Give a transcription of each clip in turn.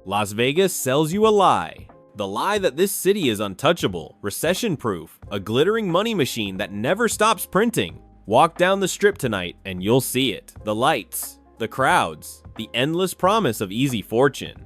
Las Vegas sells you a lie. The lie that this city is untouchable, recession-proof, a glittering money machine that never stops printing. Walk down the strip tonight and you'll see it. The lights, the crowds, the endless promise of easy fortune.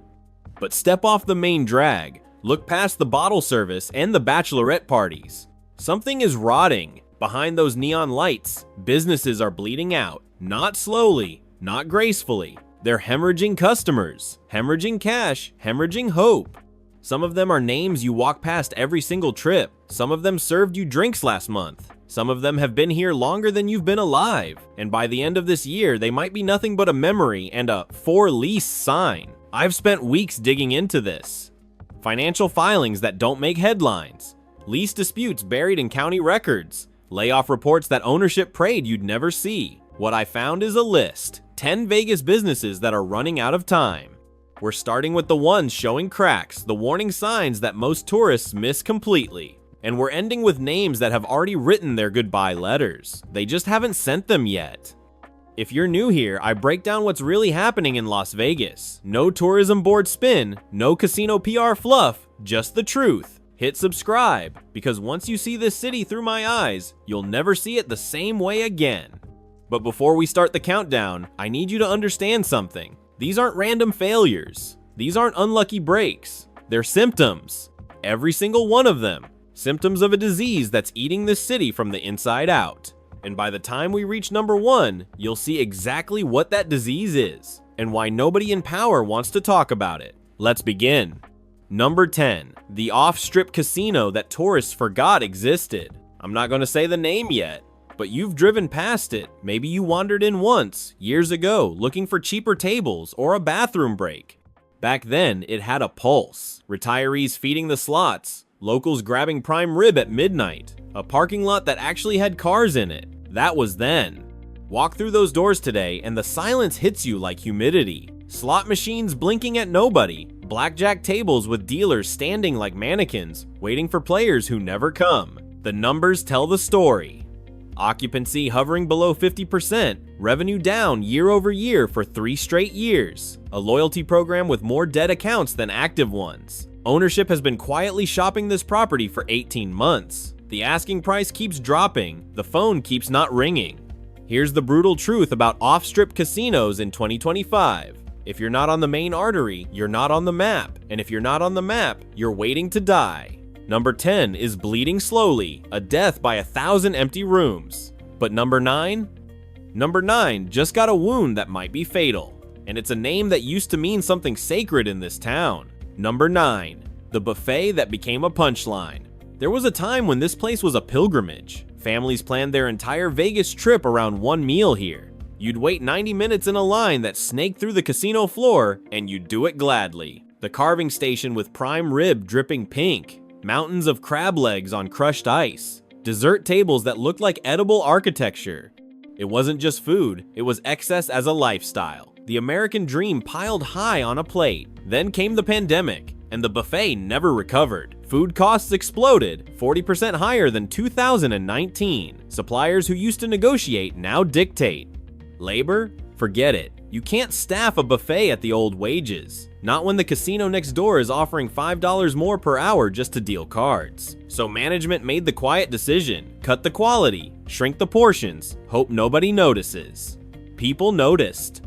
But step off the main drag, look past the bottle service and the bachelorette parties. Something is rotting. Behind those neon lights, businesses are bleeding out. Not slowly, not gracefully. They're hemorrhaging customers, hemorrhaging cash, hemorrhaging hope. Some of them are names you walk past every single trip. Some of them served you drinks last month. Some of them have been here longer than you've been alive. And by the end of this year, they might be nothing but a memory and a for lease sign. I've spent weeks digging into this. Financial filings that don't make headlines. Lease disputes buried in county records. Layoff reports that ownership prayed you'd never see. What I found is a list. 10 Vegas businesses that are running out of time. We're starting with the ones showing cracks, the warning signs that most tourists miss completely. And we're ending with names that have already written their goodbye letters. They just haven't sent them yet. If you're new here, I break down what's really happening in Las Vegas. No tourism board spin, no casino PR fluff, just the truth. Hit subscribe, because once you see this city through my eyes, you'll never see it the same way again. But before we start the countdown, I need you to understand something. These aren't random failures. These aren't unlucky breaks. They're symptoms. Every single one of them. Symptoms of a disease that's eating this city from the inside out. And by the time we reach number 1, you'll see exactly what that disease is and why nobody in power wants to talk about it. Let's begin. Number 10, the off-strip casino that tourists forgot existed. I'm not going to say the name yet, but you've driven past it. Maybe you wandered in once, years ago, looking for cheaper tables or a bathroom break. Back then, it had a pulse. Retirees feeding the slots, locals grabbing prime rib at midnight, a parking lot that actually had cars in it. That was then. Walk through those doors today and the silence hits you like humidity. Slot machines blinking at nobody, blackjack tables with dealers standing like mannequins, waiting for players who never come. The numbers tell the story. Occupancy hovering below 50%, revenue down year over year for 3 straight years, a loyalty program with more dead accounts than active ones. Ownership has been quietly shopping this property for 18 months. The asking price keeps dropping, the phone keeps not ringing. Here's the brutal truth about off-strip casinos in 2025. If you're not on the main artery, you're not on the map. And if you're not on the map, you're waiting to die. Number 10 is bleeding slowly, a death by 1,000 empty rooms. But number 9? Number 9 just got a wound that might be fatal. And it's a name that used to mean something sacred in this town. Number 9, the buffet that became a punchline. There was a time when this place was a pilgrimage. Families planned their entire Vegas trip around one meal here. You'd wait 90 minutes in a line that snaked through the casino floor, and you'd do it gladly. The carving station with prime rib dripping pink, mountains of crab legs on crushed ice, dessert tables that looked like edible architecture. It wasn't just food, it was excess as a lifestyle. The American dream piled high on a plate. Then came the pandemic, and the buffet never recovered. Food costs exploded, 40% higher than 2019. Suppliers who used to negotiate now dictate. Labor? Forget it. You can't staff a buffet at the old wages. Not when the casino next door is offering $5 more per hour just to deal cards. So management made the quiet decision. Cut the quality, shrink the portions, hope nobody notices. People noticed.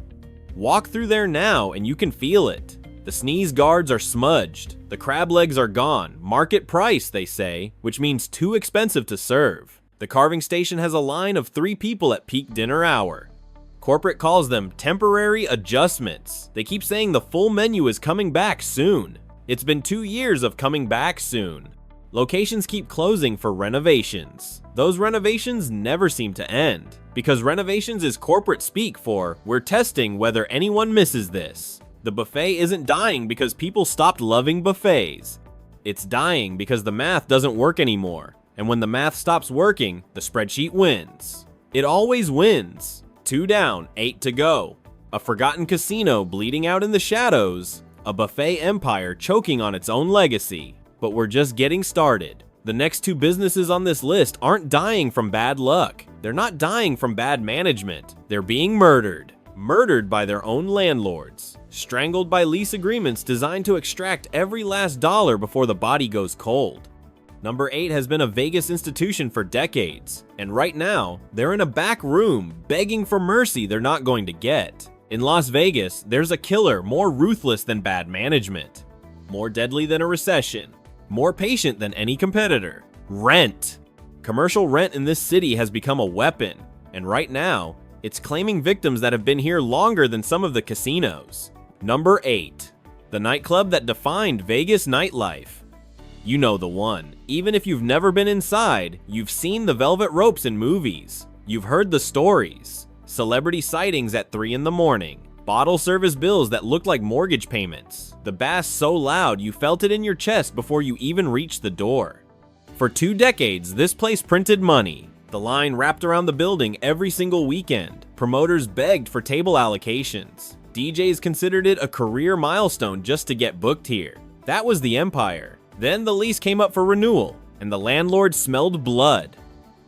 Walk through there now and you can feel it. The sneeze guards are smudged. The crab legs are gone. Market price, they say, which means too expensive to serve. The carving station has a line of 3 people at peak dinner hour. Corporate calls them temporary adjustments. They keep saying the full menu is coming back soon. It's been 2 years of coming back soon. Locations keep closing for renovations. Those renovations never seem to end, because renovations is corporate speak for we're testing whether anyone misses this. The buffet isn't dying because people stopped loving buffets. It's dying because the math doesn't work anymore. And when the math stops working, the spreadsheet wins. It always wins. 2 down, 8 to go. A forgotten casino bleeding out in the shadows. A buffet empire choking on its own legacy. But we're just getting started. The next 2 businesses on this list aren't dying from bad luck. They're not dying from bad management. They're being murdered. Murdered by their own landlords. strangled by lease agreements designed to extract every last dollar before the body goes cold. Number 8 has been a Vegas institution for decades, and right now, they're in a back room begging for mercy they're not going to get. In Las Vegas, there's a killer more ruthless than bad management, more deadly than a recession, more patient than any competitor. Rent. Commercial rent in this city has become a weapon, and right now, it's claiming victims that have been here longer than some of the casinos. Number 8. The nightclub that defined Vegas nightlife. You know the one. Even if you've never been inside, you've seen the velvet ropes in movies. You've heard the stories. Celebrity sightings at 3 in the morning. Bottle service bills that looked like mortgage payments. The bass so loud you felt it in your chest before you even reached the door. For 2 decades, this place printed money. The line wrapped around the building every single weekend. Promoters begged for table allocations. DJs considered it a career milestone just to get booked here. That was the empire. Then the lease came up for renewal, and the landlord smelled blood.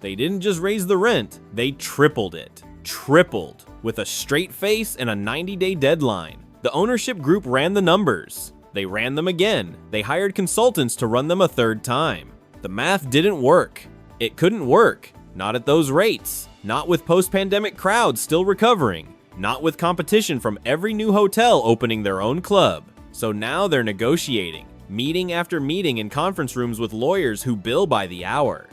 They didn't just raise the rent, they tripled it. Tripled, with a straight face and a 90-day deadline. The ownership group ran the numbers. They ran them again. They hired consultants to run them a 3rd time. The math didn't work. It couldn't work. Not at those rates. Not with post-pandemic crowds still recovering. Not with competition from every new hotel opening their own club. So now they're negotiating. Meeting after meeting in conference rooms with lawyers who bill by the hour.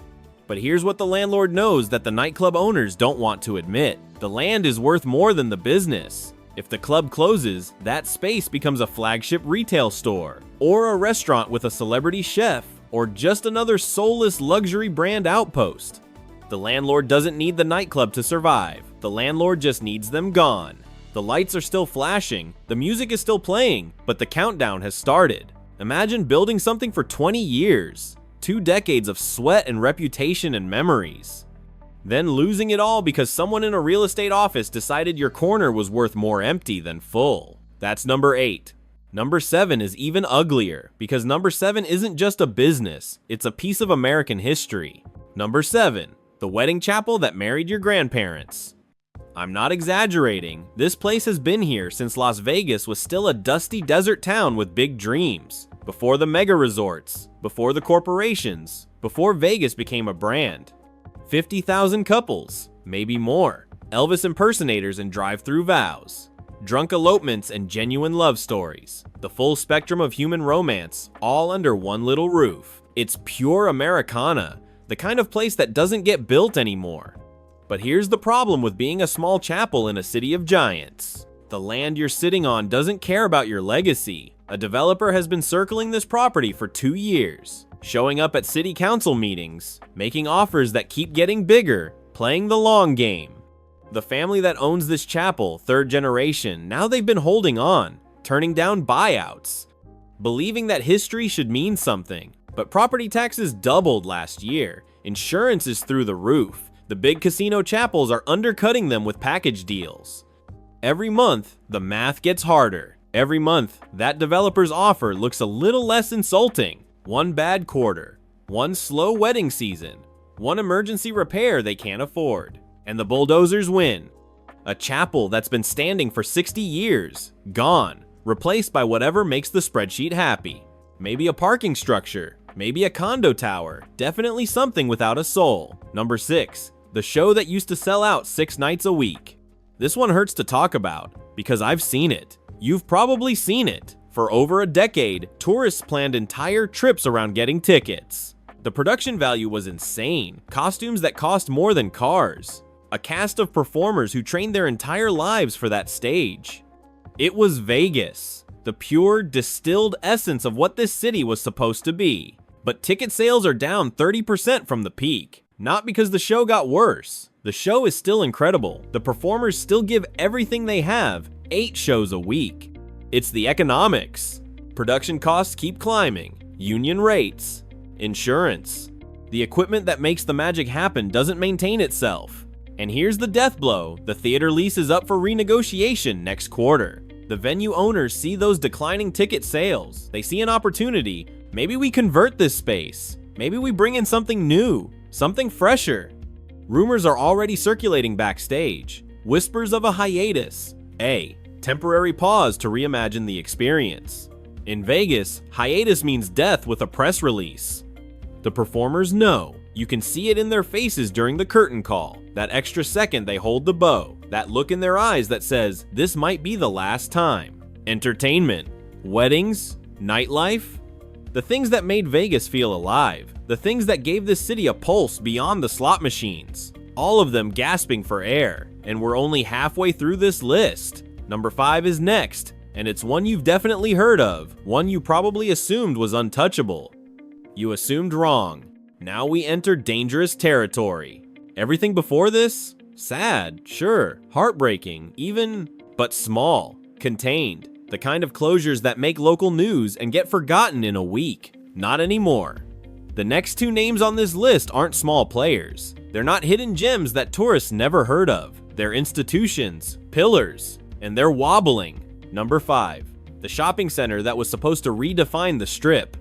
But here's what the landlord knows that the nightclub owners don't want to admit. The land is worth more than the business. If the club closes, that space becomes a flagship retail store, or a restaurant with a celebrity chef, or just another soulless luxury brand outpost. The landlord doesn't need the nightclub to survive. The landlord just needs them gone. The lights are still flashing, the music is still playing, but the countdown has started. Imagine building something for 20 years, 2 decades of sweat and reputation and memories. Then losing it all because someone in a real estate office decided your corner was worth more empty than full. That's number 8. Number 7 is even uglier, because number 7 isn't just a business, it's a piece of American history. Number 7, the wedding chapel that married your grandparents. I'm not exaggerating, this place has been here since Las Vegas was still a dusty desert town with big dreams. Before the mega resorts, before the corporations, before Vegas became a brand. 50,000 couples, maybe more. Elvis impersonators and drive-through vows. Drunk elopements and genuine love stories. The full spectrum of human romance, all under one little roof. It's pure Americana, the kind of place that doesn't get built anymore. But here's the problem with being a small chapel in a city of giants. The land you're sitting on doesn't care about your legacy. A developer has been circling this property for 2 years, showing up at city council meetings, making offers that keep getting bigger, playing the long game. The family that owns this chapel, 3rd generation, now they've been holding on, turning down buyouts, believing that history should mean something. But property taxes doubled last year, insurance is through the roof. The big casino chapels are undercutting them with package deals. Every month, the math gets harder. Every month, that developer's offer looks a little less insulting. One bad quarter, one slow wedding season, one emergency repair they can't afford, and the bulldozers win. A chapel that's been standing for 60 years, gone, replaced by whatever makes the spreadsheet happy. Maybe a parking structure, maybe a condo tower, definitely something without a soul. Number 6. The show that used to sell out 6 nights a week. This one hurts to talk about, because I've seen it. You've probably seen it. For over a decade, tourists planned entire trips around getting tickets. The production value was insane. Costumes that cost more than cars. A cast of performers who trained their entire lives for that stage. It was Vegas, the pure, distilled essence of what this city was supposed to be. But ticket sales are down 30% from the peak. Not because the show got worse. The show is still incredible. The performers still give everything they have, 8 shows a week. It's the economics. Production costs keep climbing. Union rates. Insurance. The equipment that makes the magic happen doesn't maintain itself. And here's the death blow. The theater lease is up for renegotiation next quarter. The venue owners see those declining ticket sales. They see an opportunity. Maybe we convert this space. Maybe we bring in something new. Something fresher. Rumors are already circulating backstage. Whispers of a hiatus. temporary pause to reimagine the experience. In Vegas, hiatus means death with a press release. The performers know. You can see it in their faces during the curtain call. That extra second they hold the bow. That look in their eyes that says, this might be the last time. Entertainment. Weddings. Nightlife. The things that made Vegas feel alive. The things that gave this city a pulse beyond the slot machines. All of them gasping for air. And we're only halfway through this list. Number 5 is next. And it's one you've definitely heard of, one you probably assumed was untouchable. You assumed wrong. Now we enter dangerous territory. Everything before this? Sad, sure, heartbreaking, even, but small, contained. The kind of closures that make local news and get forgotten in a week. Not anymore. The next 2 names on this list aren't small players. They're not hidden gems that tourists never heard of. They're institutions, pillars, and they're wobbling. Number 5, the shopping center that was supposed to redefine the Strip.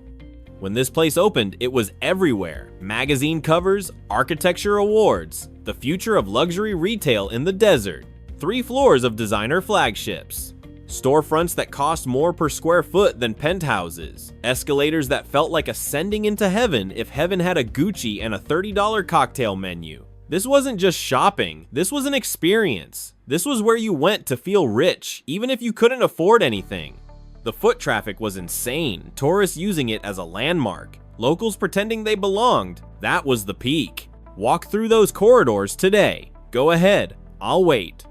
When this place opened, it was everywhere. Magazine covers, architecture awards, the future of luxury retail in the desert. 3 floors of designer flagships. Storefronts that cost more per square foot than penthouses. Escalators that felt like ascending into heaven if heaven had a Gucci and a $30 cocktail menu. This wasn't just shopping, this was an experience. This was where you went to feel rich, even if you couldn't afford anything. The foot traffic was insane, tourists using it as a landmark, locals pretending they belonged. That was the peak. Walk through those corridors today. Go ahead, I'll wait.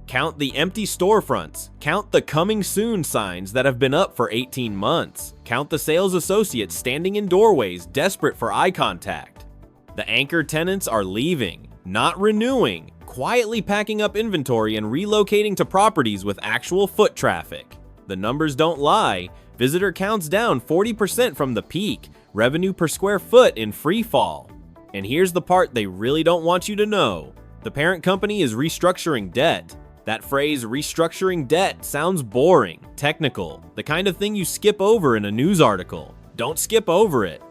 Count the empty storefronts. Count the coming soon signs that have been up for 18 months. Count the sales associates standing in doorways desperate for eye contact. The anchor tenants are leaving, not renewing, quietly packing up inventory and relocating to properties with actual foot traffic. The numbers don't lie. Visitor counts down 40% from the peak. Revenue per square foot in free fall. And here's the part they really don't want you to know. The parent company is restructuring debt. That phrase, restructuring debt, sounds boring, technical, the kind of thing you skip over in a news article. Don't skip over it.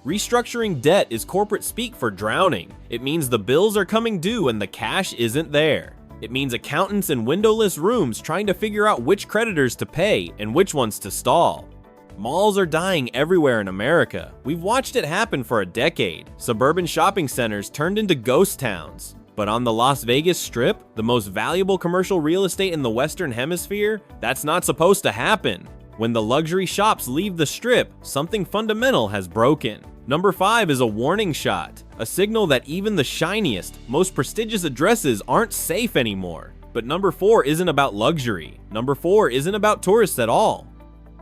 Restructuring debt is corporate speak for drowning. It means the bills are coming due and the cash isn't there. It means accountants in windowless rooms trying to figure out which creditors to pay and which ones to stall. Malls are dying everywhere in America. We've watched it happen for a decade. Suburban shopping centers turned into ghost towns. But on the Las Vegas Strip, the most valuable commercial real estate in the Western Hemisphere, that's not supposed to happen. When the luxury shops leave the Strip, something fundamental has broken. Number 5 is a warning shot, a signal that even the shiniest, most prestigious addresses aren't safe anymore. But number 4 isn't about luxury. Number 4 isn't about tourists at all.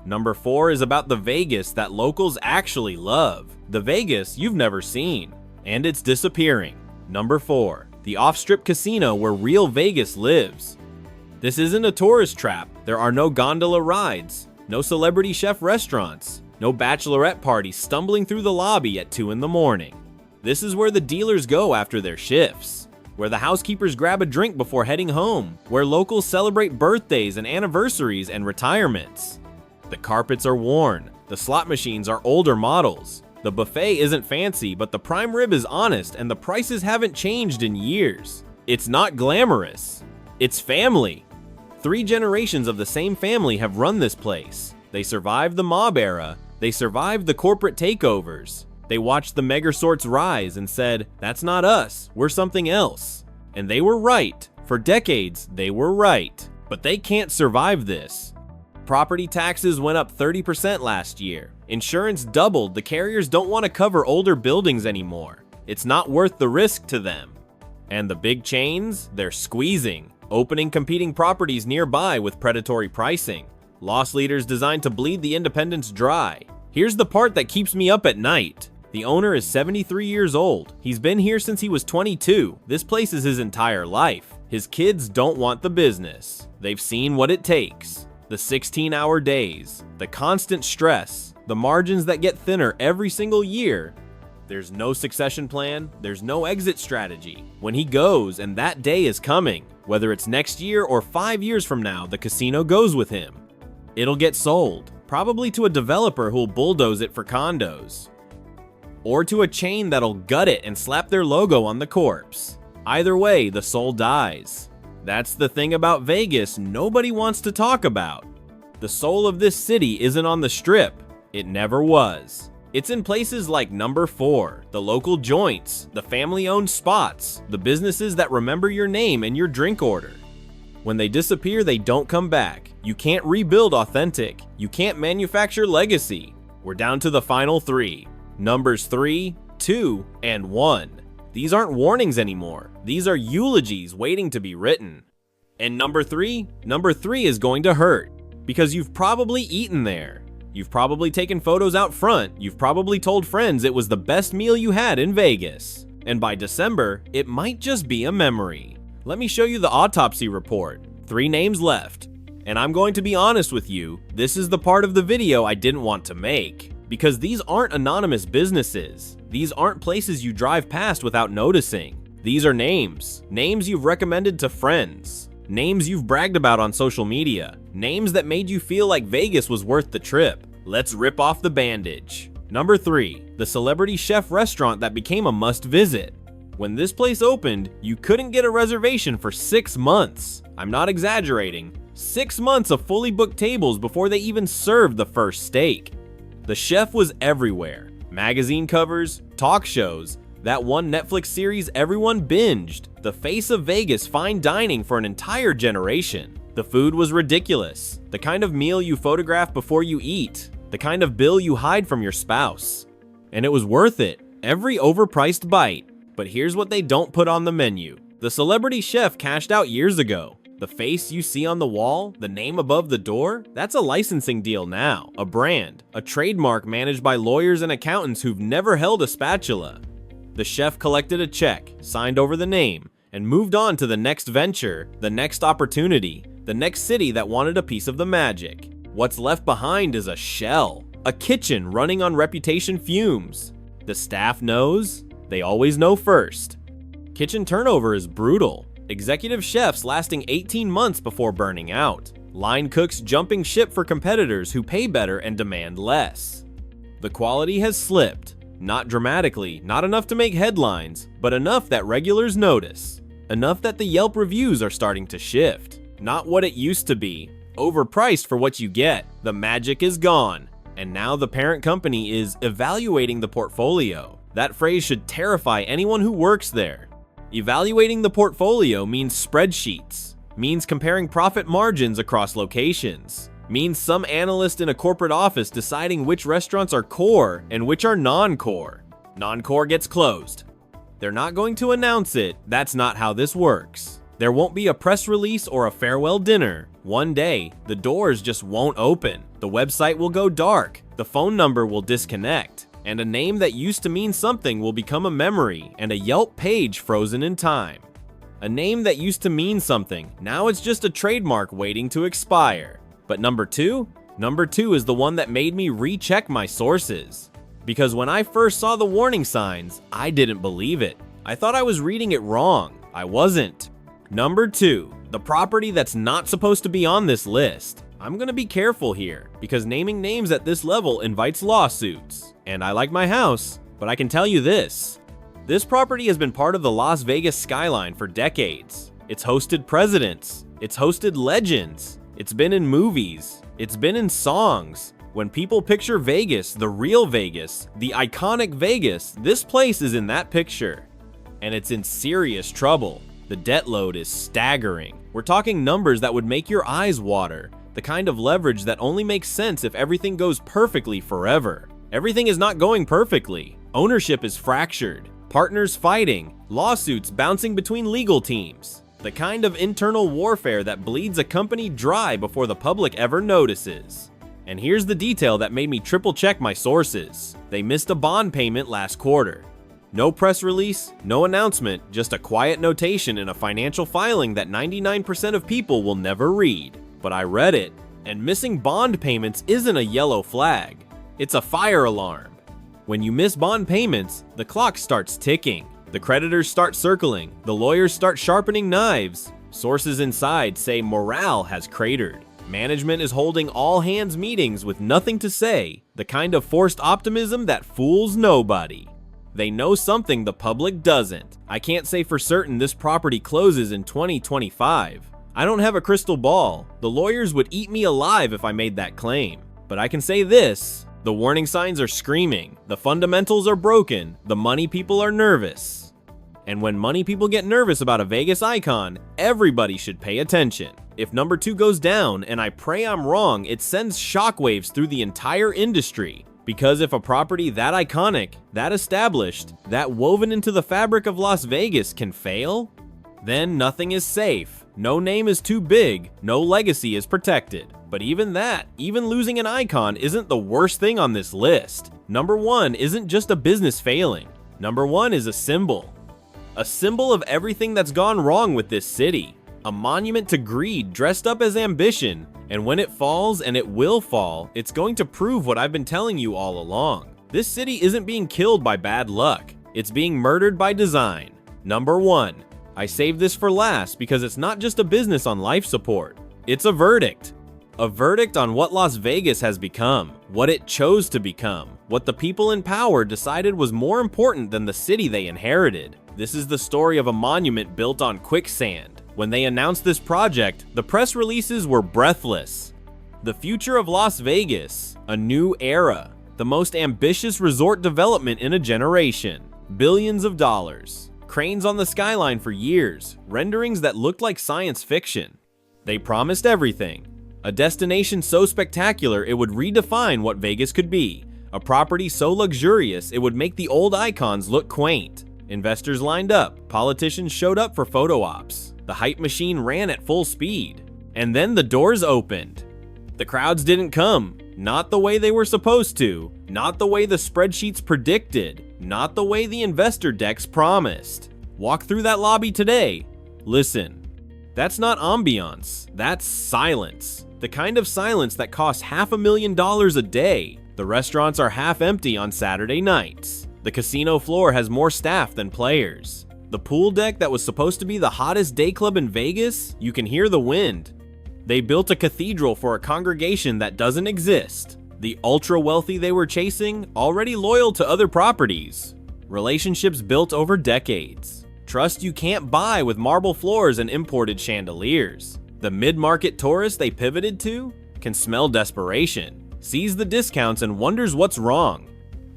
Number 4 is about the Vegas that locals actually love. The Vegas you've never seen. And it's disappearing. Number 4, the off-strip casino where real Vegas lives. This isn't a tourist trap. There are no gondola rides, no celebrity chef restaurants, no bachelorette parties stumbling through the lobby at 2 in the morning. This is where the dealers go after their shifts, where the housekeepers grab a drink before heading home, where locals celebrate birthdays and anniversaries and retirements. The carpets are worn, the slot machines are older models. The buffet isn't fancy, but the prime rib is honest and the prices haven't changed in years. It's not glamorous. It's family. 3 generations of the same family have run this place. They survived the mob era. They survived the corporate takeovers. They watched the megasorts rise and said, that's not us, we're something else. And they were right. For decades, they were right. But they can't survive this. Property taxes went up 30% last year. Insurance doubled. The carriers don't want to cover older buildings anymore. It's not worth the risk to them. And the big chains, they're squeezing, opening competing properties nearby with predatory pricing. Loss leaders designed to bleed the independents dry. Here's the part that keeps me up at night. The owner is 73 years old. He's been here since he was 22. This place is his entire life. His kids don't want the business. They've seen what it takes. The 16-hour days, the constant stress, the margins that get thinner every single year. There's no succession plan, there's no exit strategy. When he goes, and that day is coming, whether it's next year or 5 years from now, the casino goes with him. It'll get sold, probably to a developer who'll bulldoze it for condos. Or to a chain that'll gut it and slap their logo on the corpse. Either way, the soul dies. That's the thing about Vegas nobody wants to talk about. The soul of this city isn't on the Strip. It never was. It's in places like Number 4, the local joints, the family-owned spots, the businesses that remember your name and your drink order. When they disappear, they don't come back. You can't rebuild authentic. You can't manufacture legacy. We're down to the final 3. Numbers 3, 2, and 1. These aren't warnings anymore. These are eulogies waiting to be written. And number 3 is going to hurt. Because you've probably eaten there. You've probably taken photos out front. You've probably told friends it was the best meal you had in Vegas. And by December, it might just be a memory. Let me show you the autopsy report. 3 names left. And I'm going to be honest with you, this is the part of the video I didn't want to make. Because these aren't anonymous businesses. These aren't places you drive past without noticing. These are names. Names you've recommended to friends. Names you've bragged about on social media. Names that made you feel like Vegas was worth the trip. Let's rip off the bandage. Number 3, the celebrity chef restaurant that became a must-visit. When this place opened, you couldn't get a reservation for 6 months. I'm not exaggerating. 6 months of fully booked tables before they even served the first steak. The chef was everywhere. Magazine covers, talk shows, that one Netflix series everyone binged, the face of Vegas fine dining for an entire generation. The food was ridiculous, the kind of meal you photograph before you eat, the kind of bill you hide from your spouse. And it was worth it, every overpriced bite. But here's what they don't put on the menu. The celebrity chef cashed out years ago. The face you see on the wall, the name above the door, that's a licensing deal now, a brand, a trademark managed by lawyers and accountants who've never held a spatula. The chef collected a check, signed over the name, and moved on to the next venture, the next opportunity, the next city that wanted a piece of the magic. What's left behind is a shell, a kitchen running on reputation fumes. The staff knows, they always know first. Kitchen turnover is brutal. Executive chefs lasting 18 months before burning out. Line cooks jumping ship for competitors who pay better and demand less. The quality has slipped. Not dramatically, not enough to make headlines, but enough that regulars notice. Enough that the Yelp reviews are starting to shift. Not what it used to be. Overpriced for what you get. The magic is gone. And now the parent company is evaluating the portfolio. That phrase should terrify anyone who works there. Evaluating the portfolio means spreadsheets. Means comparing profit margins across locations. Means some analyst in a corporate office deciding which restaurants are core and which are non-core. Non-core gets closed. They're not going to announce it. That's not how this works. There won't be a press release or a farewell dinner. One day, the doors just won't open. The website will go dark. The phone number will disconnect. And a name that used to mean something will become a memory and a Yelp page frozen in time. A name that used to mean something, now it's just a trademark waiting to expire. But number 2 is the one that made me recheck my sources. Because when I first saw the warning signs, I didn't believe it. I thought I was reading it wrong. I wasn't. Number 2, the property that's not supposed to be on this list. I'm gonna be careful here, because naming names at this level invites lawsuits. And I like my house, but I can tell you this. This property has been part of the Las Vegas skyline for decades. It's hosted presidents. It's hosted legends. It's been in movies. It's been in songs. When people picture Vegas, the real Vegas, the iconic Vegas, this place is in that picture. And it's in serious trouble. The debt load is staggering. We're talking numbers that would make your eyes water. The kind of leverage that only makes sense if everything goes perfectly forever. Everything is not going perfectly. Ownership is fractured. Partners fighting. Lawsuits bouncing between legal teams. The kind of internal warfare that bleeds a company dry before the public ever notices. And here's the detail that made me triple check my sources. They missed a bond payment last quarter. No press release, no announcement, just a quiet notation in a financial filing that 99% of people will never read. But I read it, and missing bond payments isn't a yellow flag. It's a fire alarm. When you miss bond payments, the clock starts ticking. The creditors start circling, the lawyers start sharpening knives. Sources inside say morale has cratered. Management is holding all hands meetings with nothing to say, the kind of forced optimism that fools nobody. They know something the public doesn't. I can't say for certain this property closes in 2025. I don't have a crystal ball. The lawyers would eat me alive if I made that claim. But I can say this: the warning signs are screaming, the fundamentals are broken, the money people are nervous. And when money people get nervous about a Vegas icon, everybody should pay attention. If number 2 goes down, and I pray I'm wrong, it sends shockwaves through the entire industry. Because if a property that iconic, that established, that woven into the fabric of Las Vegas can fail, then nothing is safe. No name is too big, no legacy is protected. But even that, even losing an icon isn't the worst thing on this list. Number 1 isn't just a business failing. Number 1 is a symbol. A symbol of everything that's gone wrong with this city. A monument to greed dressed up as ambition. And when it falls, and it will fall, it's going to prove what I've been telling you all along. This city isn't being killed by bad luck. It's being murdered by design. Number 1. I saved this for last because it's not just a business on life support. It's a verdict. A verdict on what Las Vegas has become, what it chose to become, what the people in power decided was more important than the city they inherited. This is the story of a monument built on quicksand. When they announced this project, the press releases were breathless. The future of Las Vegas, a new era, the most ambitious resort development in a generation, billions of dollars, cranes on the skyline for years, renderings that looked like science fiction. They promised everything. A destination so spectacular it would redefine what Vegas could be. A property so luxurious it would make the old icons look quaint. Investors lined up, politicians showed up for photo ops. The hype machine ran at full speed. And then the doors opened. The crowds didn't come. Not the way they were supposed to. Not the way the spreadsheets predicted. Not the way the investor decks promised. Walk through that lobby today. Listen. That's not ambiance. That's silence. The kind of silence that costs $500,000 a day. The restaurants are half empty on Saturday nights. The casino floor has more staff than players. The pool deck that was supposed to be the hottest day club in Vegas, you can hear the wind. They built a cathedral for a congregation that doesn't exist. The ultra wealthy they were chasing, already loyal to other properties. Relationships built over decades. Trust you can't buy with marble floors and imported chandeliers. The mid-market tourist they pivoted to can smell desperation, sees the discounts and wonders what's wrong.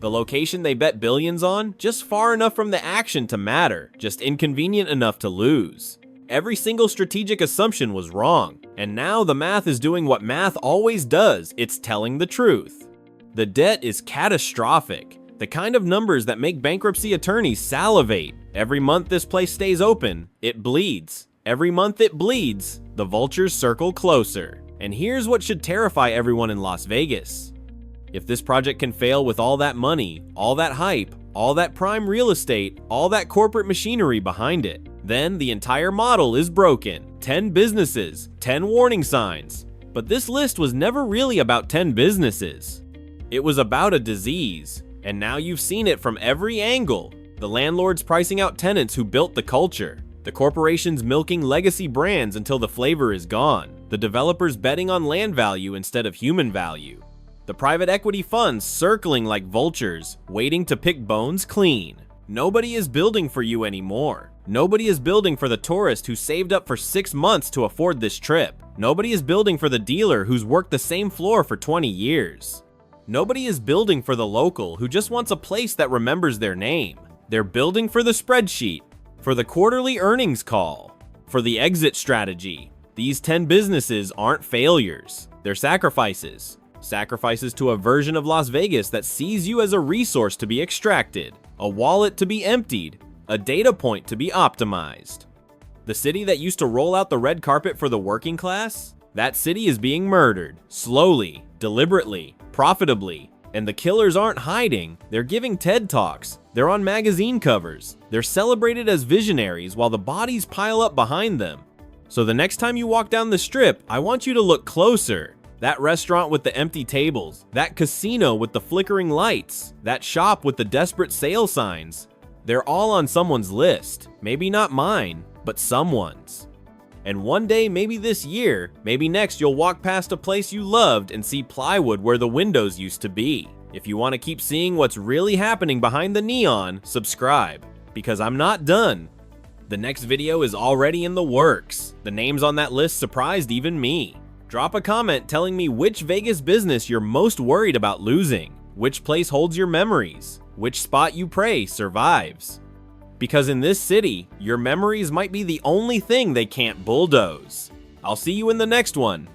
The location they bet billions on, just far enough from the action to matter, just inconvenient enough to lose. Every single strategic assumption was wrong, and now the math is doing what math always does, it's telling the truth. The debt is catastrophic, the kind of numbers that make bankruptcy attorneys salivate. Every month this place stays open, it bleeds. Every month it bleeds, the vultures circle closer. And here's what should terrify everyone in Las Vegas. If this project can fail with all that money, all that hype, all that prime real estate, all that corporate machinery behind it, then the entire model is broken. 10 businesses, 10 warning signs. But this list was never really about 10 businesses. It was about a disease, and now you've seen it from every angle. The landlords pricing out tenants who built the culture. The corporations milking legacy brands until the flavor is gone. The developers betting on land value instead of human value. The private equity funds circling like vultures, waiting to pick bones clean. Nobody is building for you anymore. Nobody is building for the tourist who saved up for 6 months to afford this trip. Nobody is building for the dealer who's worked the same floor for 20 years. Nobody is building for the local who just wants a place that remembers their name. They're building for the spreadsheet, for the quarterly earnings call, for the exit strategy. These 10 businesses aren't failures. They're sacrifices. Sacrifices to a version of Las Vegas that sees you as a resource to be extracted, a wallet to be emptied, a data point to be optimized. The city that used to roll out the red carpet for the working class, that city is being murdered, slowly, deliberately, profitably. And the killers aren't hiding, they're giving TED Talks, they're on magazine covers, they're celebrated as visionaries while the bodies pile up behind them. So the next time you walk down the strip, I want you to look closer. That restaurant with the empty tables, that casino with the flickering lights, that shop with the desperate sale signs, they're all on someone's list. Maybe not mine, but someone's. And one day, maybe this year, maybe next, you'll walk past a place you loved and see plywood where the windows used to be. If you want to keep seeing what's really happening behind the neon, subscribe, because I'm not done. The next video is already in the works. The names on that list surprised even me. Drop a comment telling me which Vegas business you're most worried about losing, which place holds your memories, which spot you pray survives. Because in this city, your memories might be the only thing they can't bulldoze. I'll see you in the next one.